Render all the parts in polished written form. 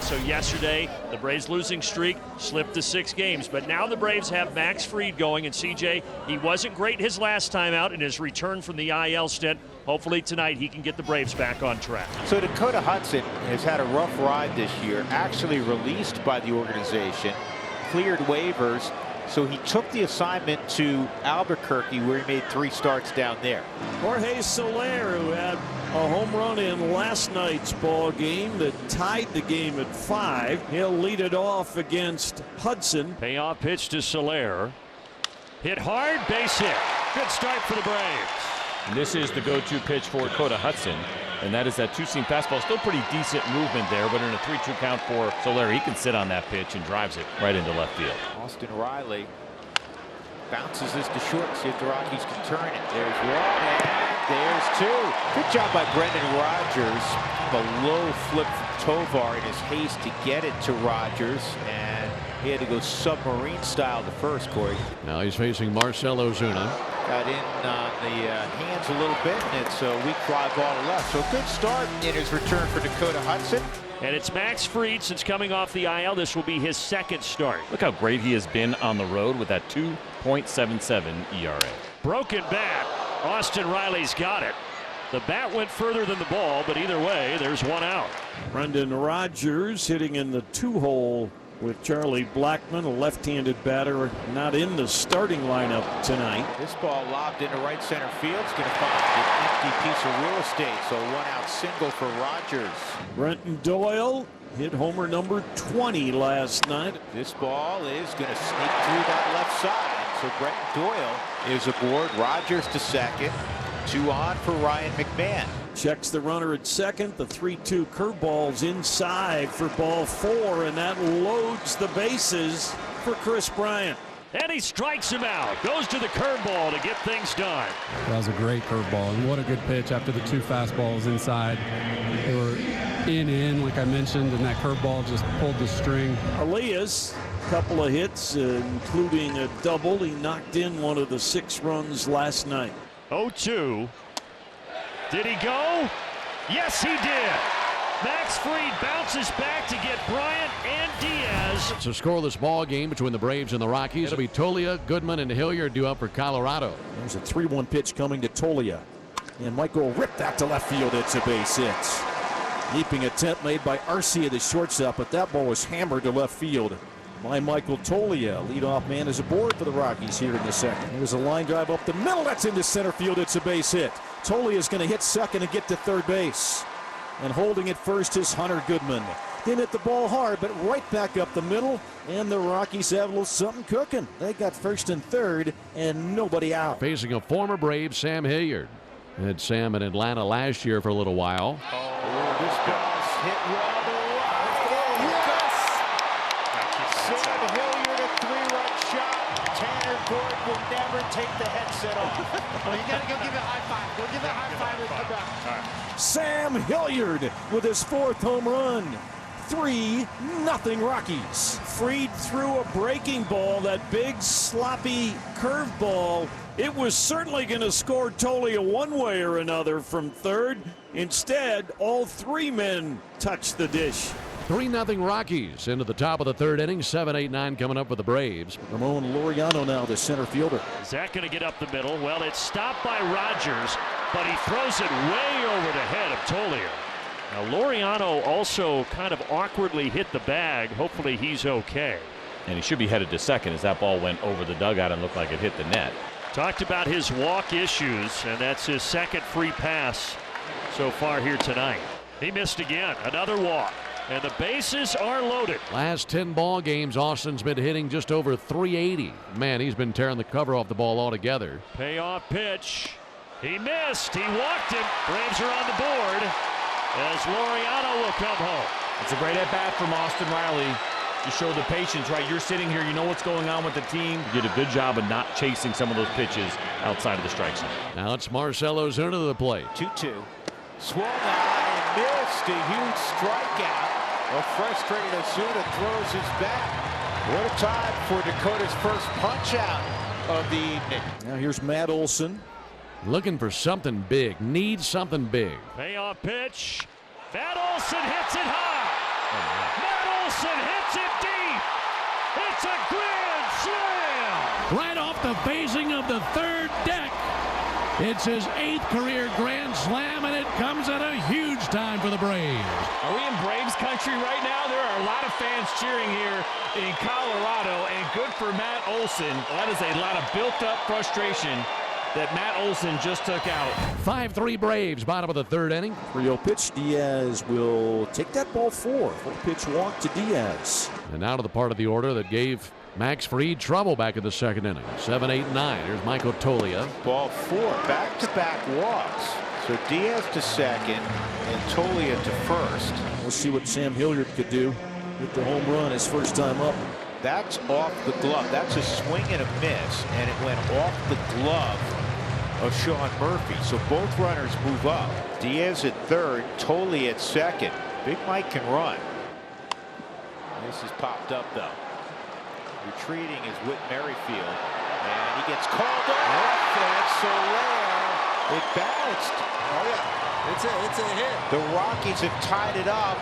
So yesterday, the Braves losing streak slipped to 6 games. But now the Braves have Max Fried going. And CJ, he wasn't great his last time out in his return from the IL stint. Hopefully tonight he can get the Braves back on track. So Dakota Hudson has had a rough ride this year, actually released by the organization, cleared waivers. So he took the assignment to Albuquerque, where he made 3 starts down there. Jorge Soler, who had a home run in last night's ball game that tied the game at 5. He'll lead it off against Hudson. Payoff pitch to Soler. Hit hard, base hit. Good start for the Braves. And this is the go-to pitch for Dakota Hudson. And that is that two-seam fastball. Still pretty decent movement there, but in a 3-2 count for Soler, he can sit on that pitch and drives it right into left field. Austin Riley bounces this to short, see if the Rockies can turn it. There's 1 and there's 2. Good job by Brendan Rodgers. A low flip from Tovar in his haste to get it to Rodgers, and he had to go submarine style to first, Corey. Now he's facing Marcell Ozuna. Got in on the hands a little bit, and it's a weak fly ball to left. So a good start in his return for Dakota Hudson. And it's Max Fried since coming off the IL. This will be his 2nd start. Look how great he has been on the road with that 2.77 ERA. Broken bat. Austin Riley's got it. The bat went further than the ball, but either way, there's 1 out. Brendan Rodgers hitting in the 2-hole with Charlie Blackmon, a left-handed batter, not in the starting lineup tonight. This ball lobbed into right center field. It's going to find an empty piece of real estate. So 1-out single for Rodgers. Brenton Doyle hit homer number 20 last night. This ball is going to sneak through that left side. So Brenton Doyle is aboard. Rodgers to second. 2 on for Ryan McMahon. Checks the runner at second. The 3-2 curveball's inside for ball 4, and that loads the bases for Chris Bryant. And he strikes him out. Goes to the curveball to get things done. That was a great curveball, and what a good pitch after the 2 fastballs inside. They were in, like I mentioned, and that curveball just pulled the string. Elias, a couple of hits, including a double. He knocked in one of the 6 runs last night. 0-2. Did he go? Yes, he did. Max Fried bounces back to get Bryant and Diaz. It's a scoreless ball game between the Braves and the Rockies. It'll be Tolia, Goodman, and Hilliard due up for Colorado. There's a 3-1 pitch coming to Tolia. And Michael ripped that to left field. It's a base hit. Leaping attempt made by Arcia, the shortstop, but that ball was hammered to left field by Michael Tolia. Leadoff man is aboard for the Rockies here in the 2nd. There's a line drive up the middle. That's into center field. It's a base hit. Tolia is going to hit second and get to third base. And holding it first is Hunter Goodman. Didn't hit the ball hard, but right back up the middle. And the Rockies have a little something cooking. They got first and third and nobody out. Facing a former Brave, Sam Hilliard. Had Sam in Atlanta last year for a little while. Oh, this ball's hit well to left. Oh, yes! Sam Hilliard, a 3-run shot. Tanner Gordon will never take the headset off. Oh, you got to go give it a high five. Go give it a high five and come back. All right. Sam Hilliard with his 4th home run. 3-0 Rockies. Fried threw a breaking ball, that big sloppy curveball. It was certainly going to score Tolia one way or another from third. Instead, all 3 men touched the dish. 3-0 Rockies into the top of the 3rd inning. 7-8-9 coming up with the Braves. Ramon Laureano now the center fielder. Is that going to get up the middle? Well, it's stopped by Rodgers, but he throws it way over the head of Tolia. Now, Laureano also kind of awkwardly hit the bag. Hopefully he's okay. And he should be headed to second as that ball went over the dugout and looked like it hit the net. Talked about his walk issues, and that's his 2nd free pass so far here tonight. He missed again. Another walk. And the bases are loaded. Last 10 ball games, Austin's been hitting just over 380. Man, he's been tearing the cover off the ball altogether. Payoff pitch. He missed. He walked him. Braves are on the board as Laureano will come home. It's a great at-bat from Austin Riley. You show the patience, right? You're sitting here, you know what's going on with the team. You did a good job of not chasing some of those pitches outside of the strike zone. Now it's Marcell Ozuna to the plate. 2-2. Swung on and missed. A huge strikeout. A frustrated Ozuna throws his bat. What a time for Dakota's first punch out of the evening. Now here's Matt Olson. Looking for something big. Needs something big. Payoff pitch. Matt Olson hits it high. Matt Olson hits it deep. It's a grand slam. Right off the facing of the third deck. It's his 8th career grand slam, and it comes at a huge time for the Braves. Are we in Braves country right now? There are a lot of fans cheering here in Colorado, and good for Matt Olson. That is a lot of built-up frustration that Matt Olson just took out. 5-3 Braves, bottom of the third inning. 3-0 pitch. Diaz will take that ball forward. Full pitch walk to Diaz. And now to the part of the order that gave Max Fried trouble back in the second inning. 7, 8, 9. Here's Michael Toglia. Ball 4, back-to-back walks. So Diaz to second and Toglia to first. We'll see what Sam Hilliard could do with the home run his first time up. That's off the glove. That's a swing and a miss, and it went off the glove of Sean Murphy. So both runners move up. Diaz at third, Toglia at second. Big Mike can run. This is popped up though. Retreating is Whit Merrifield, and he gets called off. And Soler, it bounced. Oh yeah, it's a hit. The Rockies have tied it up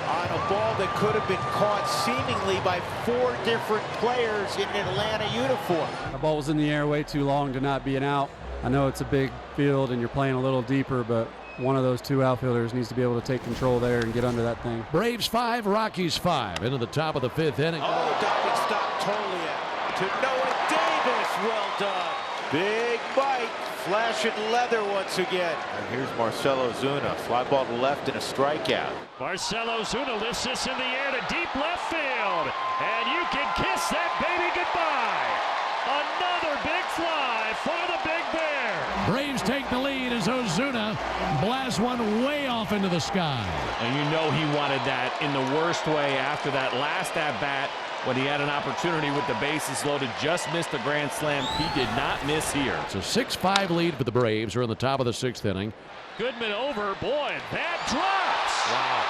on a ball that could have been caught seemingly by 4 different players in an Atlanta uniform. The ball was in the air way too long to not be an out. I know it's a big field and you're playing a little deeper, but one of those 2 outfielders needs to be able to take control there and get under that thing. Braves 5, Rockies 5. Into the top of the 5th inning. Oh, diving stop Toglia to Noah Davis. Well done. Big Mike flashing leather once again. And here's Marcell Ozuna. Fly ball to left and a strikeout. Marcell Ozuna lifts this in the air to deep left field. And you can kiss that baby goodbye. Another big fly for the Big Bear. Braves take the lead as Ozuna blasts one way off into the sky. And you know he wanted that in the worst way after that last at-bat when he had an opportunity with the bases loaded, just missed the grand slam. He did not miss here. It's a 6-5 lead for the Braves. Are in the top of the 6th inning. Goodman over. Boy, that drops. Wow.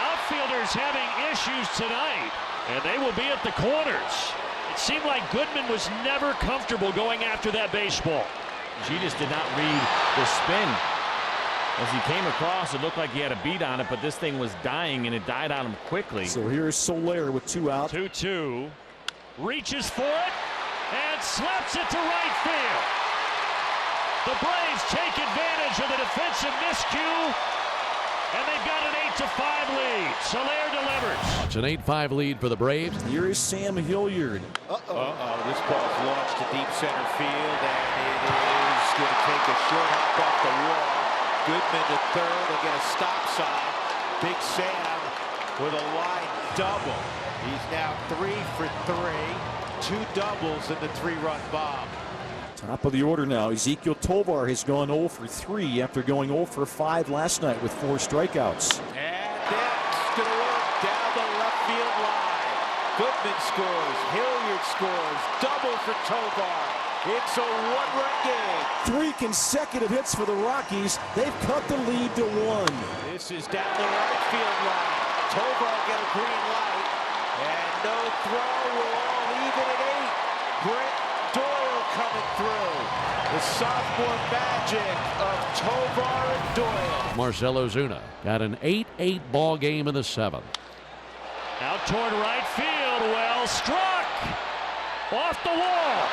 Outfielders having issues tonight, and they will be at the corners. It seemed like Goodman was never comfortable going after that baseball. He just did not read the spin. As he came across, it looked like he had a beat on it, but this thing was dying, and it died on him quickly. So here's Soler with 2 out. 2-2. Reaches for it and slaps it to right field. The Braves take advantage of the defensive miscue, and they've got an 8-5 lead. Soler delivers. It's an 8-5 lead for the Braves. Here is Sam Hilliard. This ball's launched to deep center field, and it is going to take a short hop off the wall. Goodman to third. They'll get a stop sign. Big Sam with a line double. He's now 3 for 3. 2 doubles and the 3-run bomb. Top of the order now. Ezequiel Tovar has gone 0 for 3 after going 0 for 5 last night with 4 strikeouts. And that's going to work down the left field line. Goodman scores. Hilliard scores. Double for Tovar. It's a 1-run game. 3 consecutive hits for the Rockies. They've cut the lead to 1. This is down the right field line. Tovar get a green light. And no throw. We're all even at 8. Brent Doyle coming through. The sophomore magic of Tovar and Doyle. Marcell Ozuna got an 8-8 ball game in the 7th. Out toward right field. Well struck. Off the wall.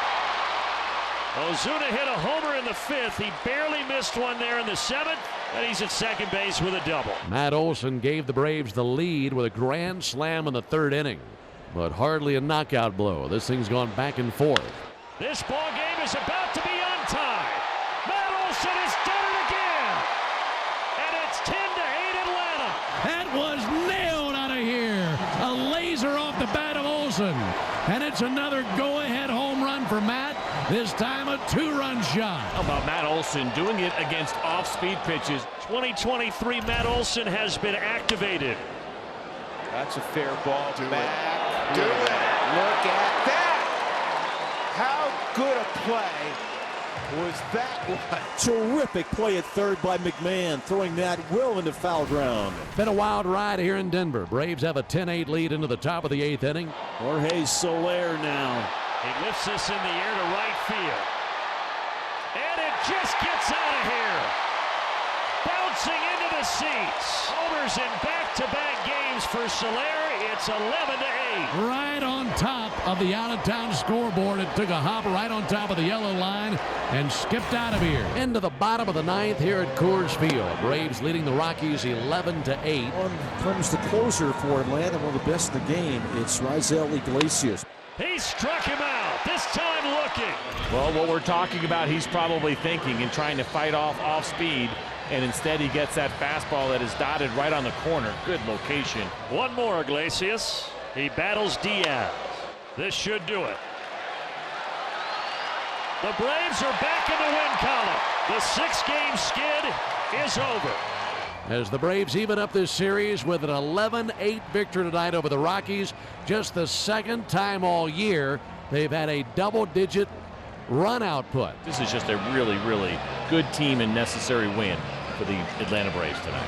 Ozuna hit a homer in the 5th. He barely missed one there in the 7th. And he's at second base with a double. Matt Olson gave the Braves the lead with a grand slam in the 3rd inning, but hardly a knockout blow. This thing's gone back and forth. This ball game is about to be untied. Matt Olson has done it again. And it's 10-8 Atlanta. That was nailed out of here. A laser off the bat of Olson. And it's another go-ahead home run for Matt. This time a 2-run shot. How about Matt Olson doing it against off-speed pitches? 2023 Matt Olson has been activated. That's a fair ball to Matt. Do it. Look at that. How good a play was that one? Terrific play at third by McMahon, throwing that well into foul ground. Been a wild ride here in Denver. Braves have a 10-8 lead into the top of the 8th inning. Jorge Soler now. He lifts this in the air to right field. And it just gets out of here. Bouncing into the seats. Homers in back-to-back for Soler. It's 11-8. Right on top of the out-of-town scoreboard. It took a hop right on top of the yellow line and skipped out of here. Into the bottom of the ninth here at Coors Field. Braves leading the Rockies 11-8. One comes the closer for Atlanta, one of the best in the game. It's Raisel Iglesias. He struck him out, this time looking. Well, what we're talking about, he's probably thinking and trying to fight off speed, and instead he gets that fastball that is dotted right on the corner. Good location. One more, Iglesias. He battles Diaz. This should do it. The Braves are back in the win column. The 6-game skid is over. As the Braves even up this series with an 11-8 victory tonight over the Rockies. Just the second time all year they've had a double-digit run output. This is just a really, really good team and necessary win for the Atlanta Braves tonight.